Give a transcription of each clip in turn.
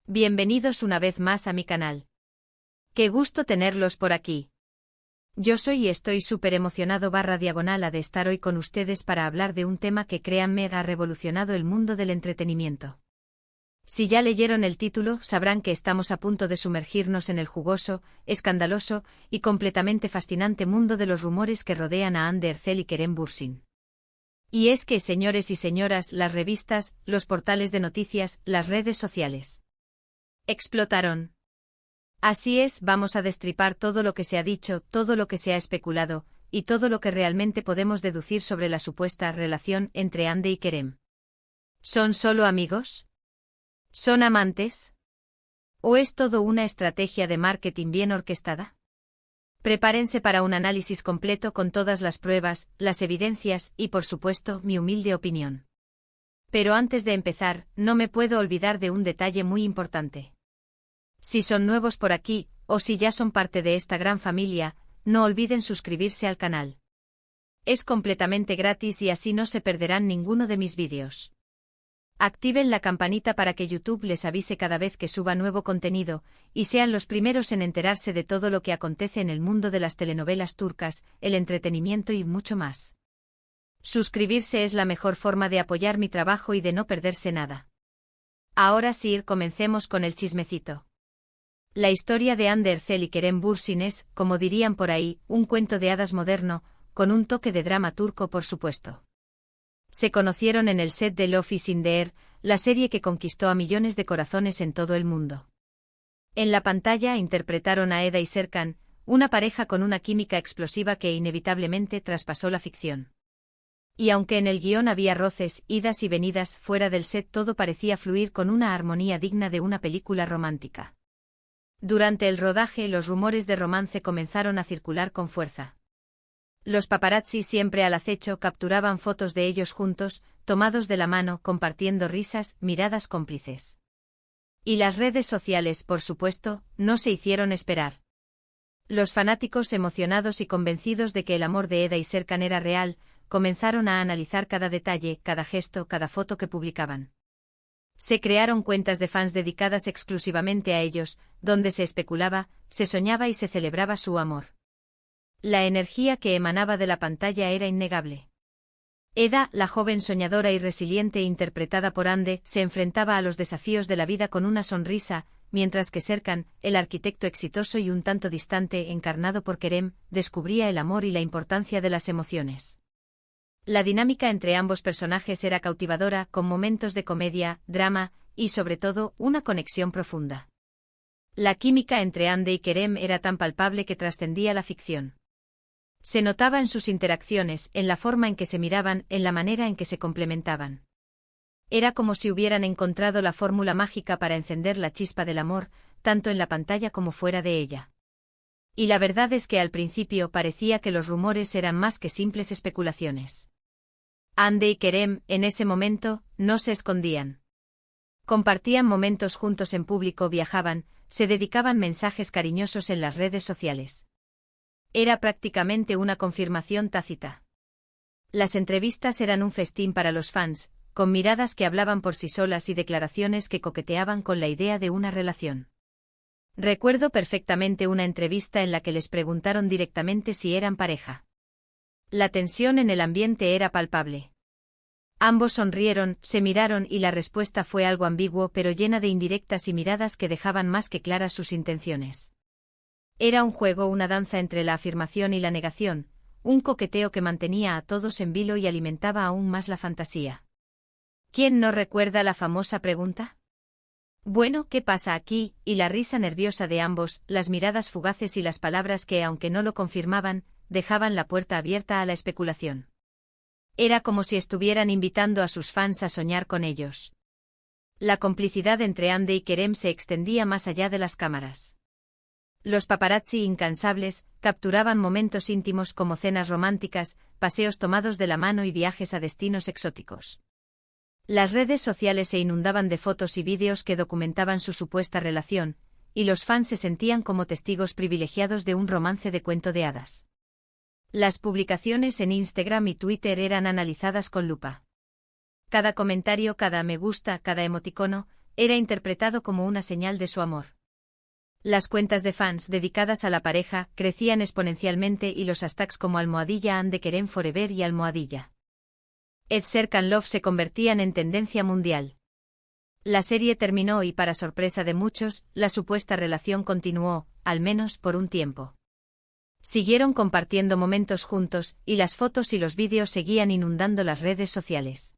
Bienvenidos una vez más a mi canal. Qué gusto tenerlos por aquí. Yo soy y estoy súper emocionado /diagonal de estar hoy con ustedes para hablar de un tema que créanme ha revolucionado el mundo del entretenimiento. Si ya leyeron el título, sabrán que estamos a punto de sumergirnos en el jugoso, escandaloso y completamente fascinante mundo de los rumores que rodean a Hande Erçel y Kerem Bürsin. Y es que, señores y señoras, las revistas, los portales de noticias, las redes sociales explotaron. Así es, vamos a destripar todo lo que se ha dicho, todo lo que se ha especulado, y todo lo que realmente podemos deducir sobre la supuesta relación entre Hande y Kerem. ¿Son solo amigos? ¿Son amantes? ¿O es todo una estrategia de marketing bien orquestada? Prepárense para un análisis completo con todas las pruebas, las evidencias y, por supuesto, mi humilde opinión. Pero antes de empezar, no me puedo olvidar de un detalle muy importante. Si son nuevos por aquí, o si ya son parte de esta gran familia, no olviden suscribirse al canal. Es completamente gratis y así no se perderán ninguno de mis vídeos. Activen la campanita para que YouTube les avise cada vez que suba nuevo contenido, y sean los primeros en enterarse de todo lo que acontece en el mundo de las telenovelas turcas, el entretenimiento y mucho más. Suscribirse es la mejor forma de apoyar mi trabajo y de no perderse nada. Ahora sí, comencemos con el chismecito. La historia de Hande Erçel y Kerem Bürsin es, como dirían por ahí, un cuento de hadas moderno, con un toque de drama turco por supuesto. Se conocieron en el set de Love is in the Air, la serie que conquistó a millones de corazones en todo el mundo. En la pantalla interpretaron a Eda y Serkan, una pareja con una química explosiva que inevitablemente traspasó la ficción. Y aunque en el guión había roces, idas y venidas, fuera del set todo parecía fluir con una armonía digna de una película romántica. Durante el rodaje los rumores de romance comenzaron a circular con fuerza. Los paparazzi, siempre al acecho, capturaban fotos de ellos juntos, tomados de la mano, compartiendo risas, miradas cómplices. Y las redes sociales, por supuesto, no se hicieron esperar. Los fanáticos, emocionados y convencidos de que el amor de Eda y Serkan era real, comenzaron a analizar cada detalle, cada gesto, cada foto que publicaban. Se crearon cuentas de fans dedicadas exclusivamente a ellos, donde se especulaba, se soñaba y se celebraba su amor. La energía que emanaba de la pantalla era innegable. Eda, la joven soñadora y resiliente interpretada por Hande, se enfrentaba a los desafíos de la vida con una sonrisa, mientras que Serkan, el arquitecto exitoso y un tanto distante encarnado por Kerem, descubría el amor y la importancia de las emociones. La dinámica entre ambos personajes era cautivadora, con momentos de comedia, drama y, sobre todo, una conexión profunda. La química entre Hande y Kerem era tan palpable que trascendía la ficción. Se notaba en sus interacciones, en la forma en que se miraban, en la manera en que se complementaban. Era como si hubieran encontrado la fórmula mágica para encender la chispa del amor, tanto en la pantalla como fuera de ella. Y la verdad es que al principio parecía que los rumores eran más que simples especulaciones. Hande y Kerem, en ese momento, no se escondían. Compartían momentos juntos en público, viajaban, se dedicaban mensajes cariñosos en las redes sociales. Era prácticamente una confirmación tácita. Las entrevistas eran un festín para los fans, con miradas que hablaban por sí solas y declaraciones que coqueteaban con la idea de una relación. Recuerdo perfectamente una entrevista en la que les preguntaron directamente si eran pareja. La tensión en el ambiente era palpable. Ambos sonrieron, se miraron y la respuesta fue algo ambiguo pero llena de indirectas y miradas que dejaban más que claras sus intenciones. Era un juego, una danza entre la afirmación y la negación, un coqueteo que mantenía a todos en vilo y alimentaba aún más la fantasía. ¿Quién no recuerda la famosa pregunta? Bueno, ¿qué pasa aquí? Y la risa nerviosa de ambos, las miradas fugaces y las palabras que, aunque no lo confirmaban, dejaban la puerta abierta a la especulación. Era como si estuvieran invitando a sus fans a soñar con ellos. La complicidad entre Hande y Kerem se extendía más allá de las cámaras. Los paparazzi incansables capturaban momentos íntimos como cenas románticas, paseos tomados de la mano y viajes a destinos exóticos. Las redes sociales se inundaban de fotos y vídeos que documentaban su supuesta relación, y los fans se sentían como testigos privilegiados de un romance de cuento de hadas. Las publicaciones en Instagram y Twitter eran analizadas con lupa. Cada comentario, cada me gusta, cada emoticono, era interpretado como una señal de su amor. Las cuentas de fans dedicadas a la pareja crecían exponencialmente y los hashtags como @And Kerem Forever y @Ed Serkan Love se convertían en tendencia mundial. La serie terminó y, para sorpresa de muchos, la supuesta relación continuó, al menos por un tiempo. Siguieron compartiendo momentos juntos, y las fotos y los vídeos seguían inundando las redes sociales.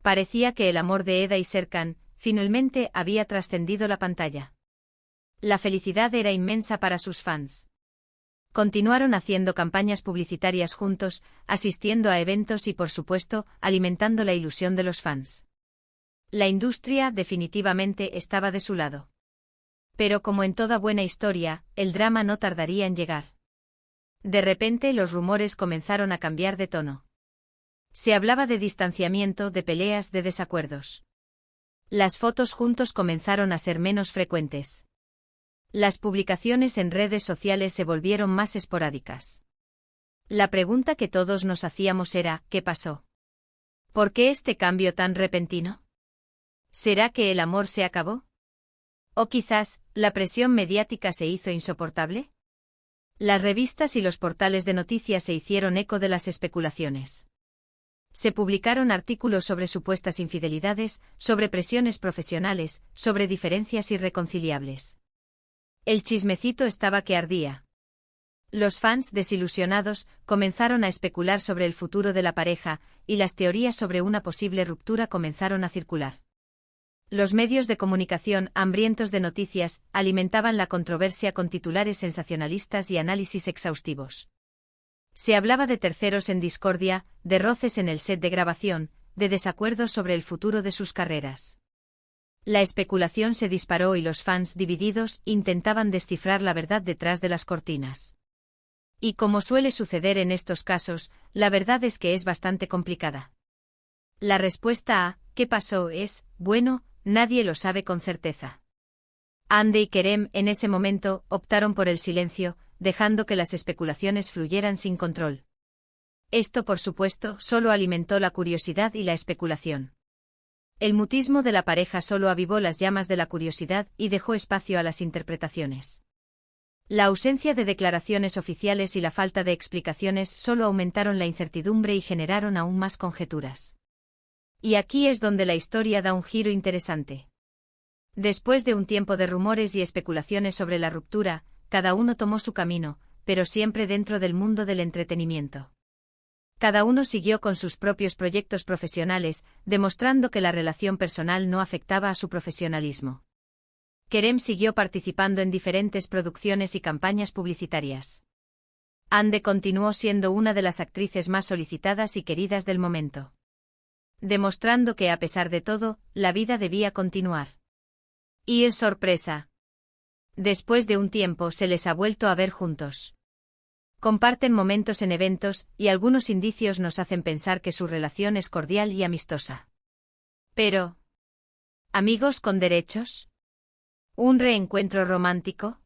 Parecía que el amor de Eda y Serkan, finalmente, había trascendido la pantalla. La felicidad era inmensa para sus fans. Continuaron haciendo campañas publicitarias juntos, asistiendo a eventos y, por supuesto, alimentando la ilusión de los fans. La industria definitivamente estaba de su lado. Pero como en toda buena historia, el drama no tardaría en llegar. De repente los rumores comenzaron a cambiar de tono. Se hablaba de distanciamiento, de peleas, de desacuerdos. Las fotos juntos comenzaron a ser menos frecuentes. Las publicaciones en redes sociales se volvieron más esporádicas. La pregunta que todos nos hacíamos era, ¿qué pasó? ¿Por qué este cambio tan repentino? ¿Será que el amor se acabó? ¿O quizás, la presión mediática se hizo insoportable? Las revistas y los portales de noticias se hicieron eco de las especulaciones. Se publicaron artículos sobre supuestas infidelidades, sobre presiones profesionales, sobre diferencias irreconciliables. El chismecito estaba que ardía. Los fans, desilusionados, comenzaron a especular sobre el futuro de la pareja, y las teorías sobre una posible ruptura comenzaron a circular. Los medios de comunicación, hambrientos de noticias, alimentaban la controversia con titulares sensacionalistas y análisis exhaustivos. Se hablaba de terceros en discordia, de roces en el set de grabación, de desacuerdos sobre el futuro de sus carreras. La especulación se disparó y los fans, divididos, intentaban descifrar la verdad detrás de las cortinas. Y como suele suceder en estos casos, la verdad es que es bastante complicada. La respuesta a ¿qué pasó? Es, bueno, nadie lo sabe con certeza. Hande y Kerem, en ese momento, optaron por el silencio, dejando que las especulaciones fluyeran sin control. Esto, por supuesto, solo alimentó la curiosidad y la especulación. El mutismo de la pareja solo avivó las llamas de la curiosidad y dejó espacio a las interpretaciones. La ausencia de declaraciones oficiales y la falta de explicaciones solo aumentaron la incertidumbre y generaron aún más conjeturas. Y aquí es donde la historia da un giro interesante. Después de un tiempo de rumores y especulaciones sobre la ruptura, cada uno tomó su camino, pero siempre dentro del mundo del entretenimiento. Cada uno siguió con sus propios proyectos profesionales, demostrando que la relación personal no afectaba a su profesionalismo. Kerem siguió participando en diferentes producciones y campañas publicitarias. Hande continuó siendo una de las actrices más solicitadas y queridas del momento. Demostrando que, a pesar de todo, la vida debía continuar. Y es sorpresa. Después de un tiempo se les ha vuelto a ver juntos. Comparten momentos en eventos, y algunos indicios nos hacen pensar que su relación es cordial y amistosa. Pero, ¿amigos con derechos? ¿Un reencuentro romántico?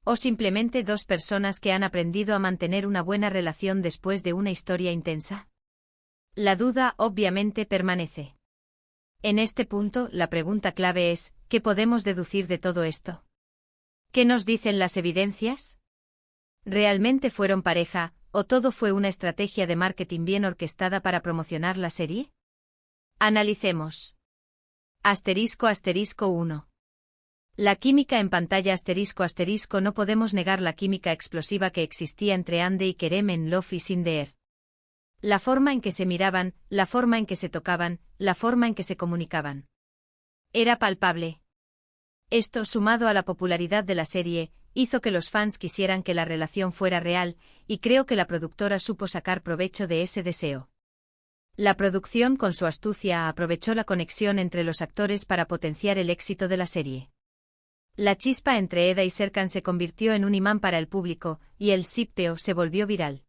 ¿O simplemente dos personas que han aprendido a mantener una buena relación después de una historia intensa? La duda, obviamente, permanece. En este punto, la pregunta clave es, ¿qué podemos deducir de todo esto? ¿Qué nos dicen las evidencias? ¿Realmente fueron pareja, o todo fue una estrategia de marketing bien orquestada para promocionar la serie? Analicemos. **1. La química en pantalla **, no podemos negar la química explosiva que existía entre Hande y Kerem en Love is in the Air. La forma en que se miraban, la forma en que se tocaban, la forma en que se comunicaban. Era palpable. Esto, sumado a la popularidad de la serie, hizo que los fans quisieran que la relación fuera real, y creo que la productora supo sacar provecho de ese deseo. La producción, con su astucia, aprovechó la conexión entre los actores para potenciar el éxito de la serie. La chispa entre Eda y Serkan se convirtió en un imán para el público, y el shippeo se volvió viral.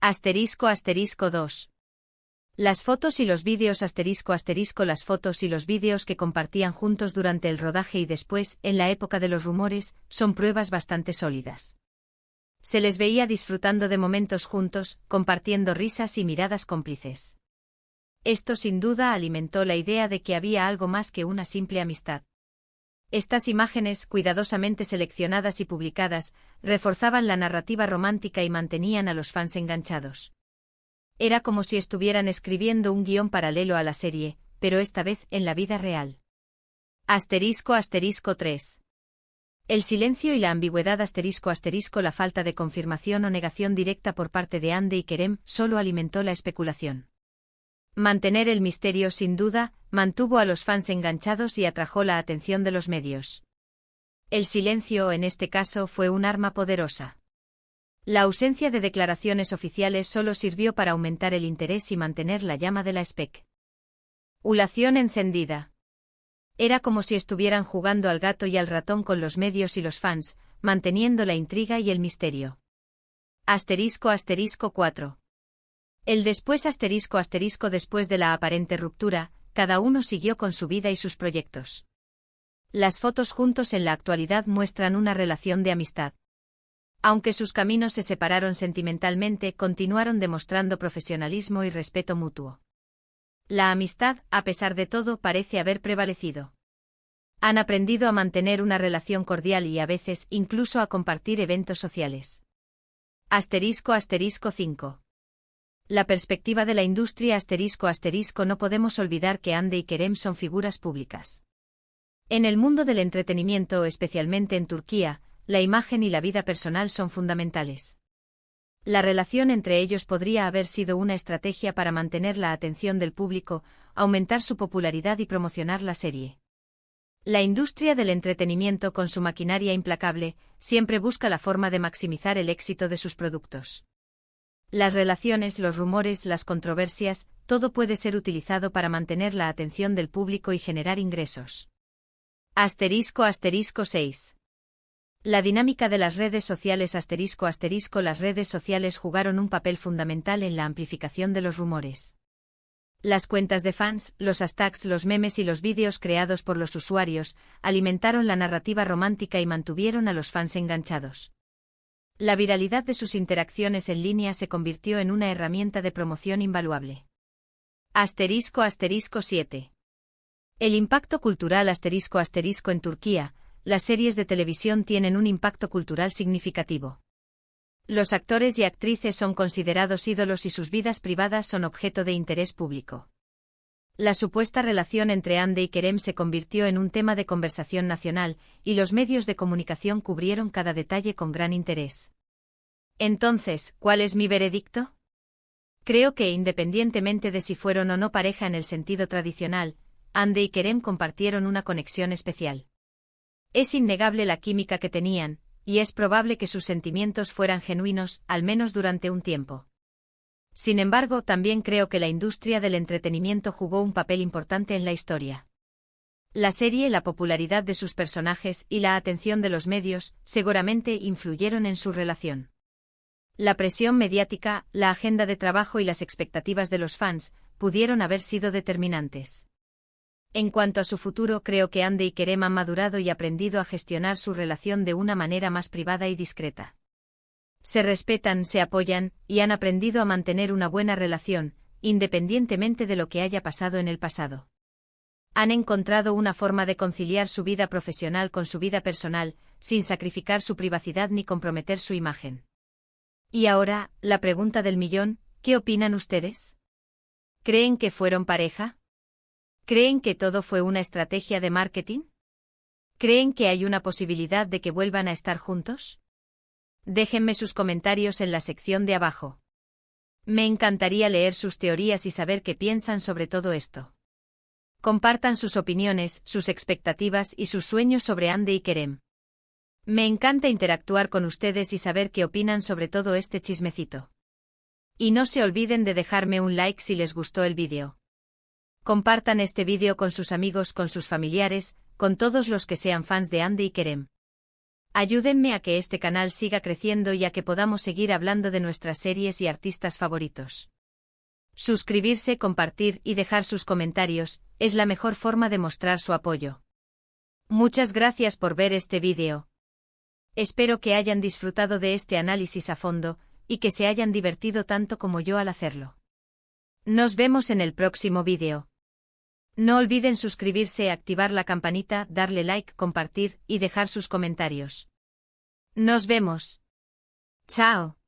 *2. Las fotos y los vídeos *Las fotos y los vídeos que compartían juntos durante el rodaje y después, en la época de los rumores, son pruebas bastante sólidas. Se les veía disfrutando de momentos juntos, compartiendo risas y miradas cómplices. Esto sin duda alimentó la idea de que había algo más que una simple amistad. Estas imágenes, cuidadosamente seleccionadas y publicadas, reforzaban la narrativa romántica y mantenían a los fans enganchados. Era como si estuvieran escribiendo un guión paralelo a la serie, pero esta vez en la vida real. **3. El silencio y la ambigüedad **, la falta de confirmación o negación directa por parte de Hande y Kerem solo alimentó la especulación. Mantener el misterio sin duda, mantuvo a los fans enganchados y atrajo la atención de los medios. El silencio en este caso fue un arma poderosa. La ausencia de declaraciones oficiales solo sirvió para aumentar el interés y mantener la llama de la especulación encendida. Era como si estuvieran jugando al gato y al ratón con los medios y los fans, manteniendo la intriga y el misterio. *4. El después *después de la aparente ruptura, cada uno siguió con su vida y sus proyectos. Las fotos juntos en la actualidad muestran una relación de amistad. Aunque sus caminos se separaron sentimentalmente, continuaron demostrando profesionalismo y respeto mutuo. La amistad, a pesar de todo, parece haber prevalecido. Han aprendido a mantener una relación cordial y a veces incluso a compartir eventos sociales. *5. La perspectiva de la industria *, no podemos olvidar que Hande y Kerem son figuras públicas. En el mundo del entretenimiento, especialmente en Turquía, la imagen y la vida personal son fundamentales. La relación entre ellos podría haber sido una estrategia para mantener la atención del público, aumentar su popularidad y promocionar la serie. La industria del entretenimiento, con su maquinaria implacable, siempre busca la forma de maximizar el éxito de sus productos. Las relaciones, los rumores, las controversias, todo puede ser utilizado para mantener la atención del público y generar ingresos. *6. La dinámica de las redes sociales *, las redes sociales jugaron un papel fundamental en la amplificación de los rumores. Las cuentas de fans, los hashtags, los memes y los vídeos creados por los usuarios, alimentaron la narrativa romántica y mantuvieron a los fans enganchados. La viralidad de sus interacciones en línea se convirtió en una herramienta de promoción invaluable. *7. El impacto cultural *, en Turquía, las series de televisión tienen un impacto cultural significativo. Los actores y actrices son considerados ídolos y sus vidas privadas son objeto de interés público. La supuesta relación entre Hande y Kerem se convirtió en un tema de conversación nacional, y los medios de comunicación cubrieron cada detalle con gran interés. Entonces, ¿cuál es mi veredicto? Creo que independientemente de si fueron o no pareja en el sentido tradicional, Hande y Kerem compartieron una conexión especial. Es innegable la química que tenían, y es probable que sus sentimientos fueran genuinos, al menos durante un tiempo. Sin embargo, también creo que la industria del entretenimiento jugó un papel importante en la historia. La serie, la popularidad de sus personajes y la atención de los medios seguramente influyeron en su relación. La presión mediática, la agenda de trabajo y las expectativas de los fans pudieron haber sido determinantes. En cuanto a su futuro, creo que Hande y Kerem han madurado y aprendido a gestionar su relación de una manera más privada y discreta. Se respetan, se apoyan, y han aprendido a mantener una buena relación, independientemente de lo que haya pasado en el pasado. Han encontrado una forma de conciliar su vida profesional con su vida personal, sin sacrificar su privacidad ni comprometer su imagen. Y ahora, la pregunta del millón, ¿qué opinan ustedes? ¿Creen que fueron pareja? ¿Creen que todo fue una estrategia de marketing? ¿Creen que hay una posibilidad de que vuelvan a estar juntos? Déjenme sus comentarios en la sección de abajo. Me encantaría leer sus teorías y saber qué piensan sobre todo esto. Compartan sus opiniones, sus expectativas y sus sueños sobre Hande y Kerem. Me encanta interactuar con ustedes y saber qué opinan sobre todo este chismecito. Y no se olviden de dejarme un like si les gustó el vídeo. Compartan este vídeo con sus amigos, con sus familiares, con todos los que sean fans de Hande y Kerem. Ayúdenme a que este canal siga creciendo y a que podamos seguir hablando de nuestras series y artistas favoritos. Suscribirse, compartir y dejar sus comentarios es la mejor forma de mostrar su apoyo. Muchas gracias por ver este vídeo. Espero que hayan disfrutado de este análisis a fondo y que se hayan divertido tanto como yo al hacerlo. Nos vemos en el próximo vídeo. No olviden suscribirse, activar la campanita, darle like, compartir y dejar sus comentarios. Nos vemos. Chao.